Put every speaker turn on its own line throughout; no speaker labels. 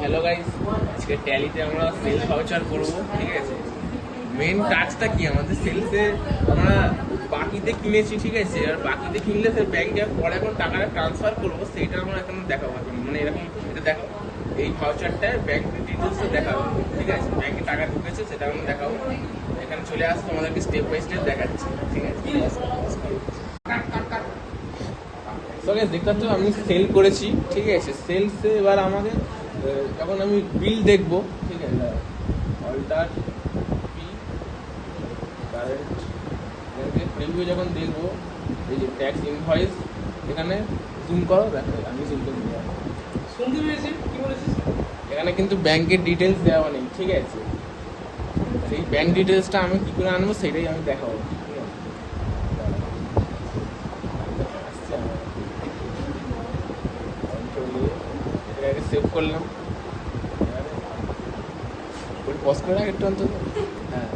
Hello guys, আজকে ট্যালিতে আমরা sales voucher করবো, ঠিক আছে। মেন টাস্কটা কি আমাদের সেলসে আমরা বাকিতে কিনেছি, ঠিক আছে। আর বাকিতে কিনলে সে ব্যাংকে পরে এখন টাকাটা ট্রান্সফার করবো, সেইটা আমরা এখন দেখাবো। মানে এরকম এটা দেখো, এই ভাউচারটা ব্যাংক ডিটেলসটা দেখাবো, ঠিক আছে। ব্যাংকে টাকা ঢুকেছে সেটা আমরা দেখাবো। এখানে চলে আসবো, তোমাদেরকে স্টেপ বাই স্টেপ দেখাচ্ছি, ঠিক আছে। দেখতে পাচ্ছ আমি সেল করেছি, ঠিক আছে। সেলসে এবার আমাকে যখন আমি বিল দেখবো, ঠিক আছে, অল্টার পি কারেন্ট প্রিভিউ যখন দেখবো, এই যে ট্যাক্স ইনভয়েস, এখানে জুম করো, দেখো আমি জুম করে নিয়ে শুনতে পেরেছি কি বলেছিস। এখানে কিন্তু ব্যাংকের ডিটেলস দেওয়া নেই, ঠিক আছে। সেই ব্যাংক ডিটেলসটা আমি কী করে আনবো সেটাই আমি দেখাবো, ঠিক আছে। সেভ করলাম, পজ করে রাখ একটু অন্তত। হ্যাঁ,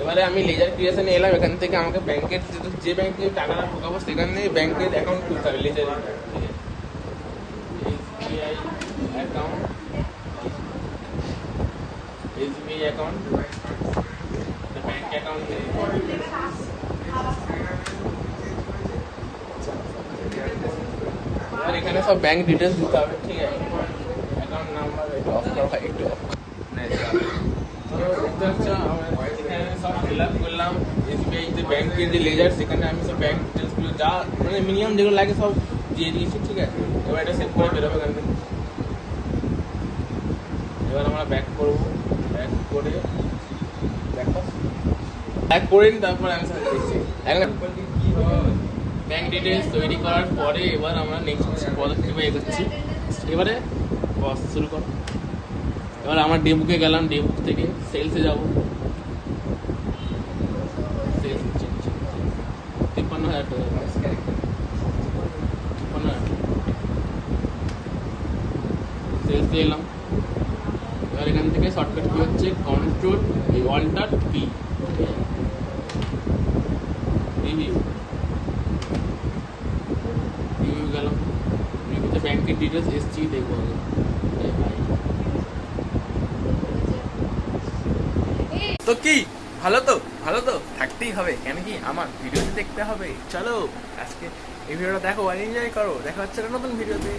এবারে আমি লেজার ক্রিয়েশনে এলাম। এখান থেকে আমাকে ব্যাংকের যে ব্যাংকে টাকাটা ঢোকাবো সেখানে ব্যাংকের অ্যাকাউন্ট খুলতে হবে, লেজার, ঠিক আছে। SBI account, SBI account, bank account. আর এখানে সব ব্যাংক ডিটেলস দিতে হবে, ঠিক আছে। অ্যাকাউন্ট নাম্বার একটু অফ করা হয়, একটু অফ দেখতে হচ্ছে। এখানে সব ফিল আপ করলাম। এসবিআই যে ব্যাংকের যে লেজার, সেখানে আমি সব ব্যাংক ডিটেলসগুলো যা মানে মিনিমাম যেগুলো লাগে সব দিয়ে দিয়েছি, ঠিক আছে। এবার এটা সেভ করে বেরোবে এখান থেকে। এবার আমরা ব্যাক করবো, ব্যাক করে দেখো, ব্যাক করে নিই, তারপর আমি দেখছি ব্যাংক ডিটেলস তৈরি করার পরে এবার আমরা নেক্সট পদক্ষেপে এগোচ্ছি। এবারে বস শুরু করো। এবার আমার ডেবুকে গেলাম, ডেবুক থেকে সেলসে যাবো। সেলস 53,000 টাকা, 53,000 সেলসে এলাম। এবার এখান থেকে শর্টকাট কি হচ্ছে, কন্ট্রোল এই অল্টার পি, রিভিউ গেলাম। রিভিউতে ব্যাংকের ডিটেলস এসছি, দেখবো। তো কি ভালো তো, ভালো তো থাকতেই হবে, কেন কি আমার ভিডিওতে দেখতে হবে। চলো আজকে এই ভিডিওটা দেখো আর এনজয় করো। দেখা হচ্ছে নতুন ভিডিওতে।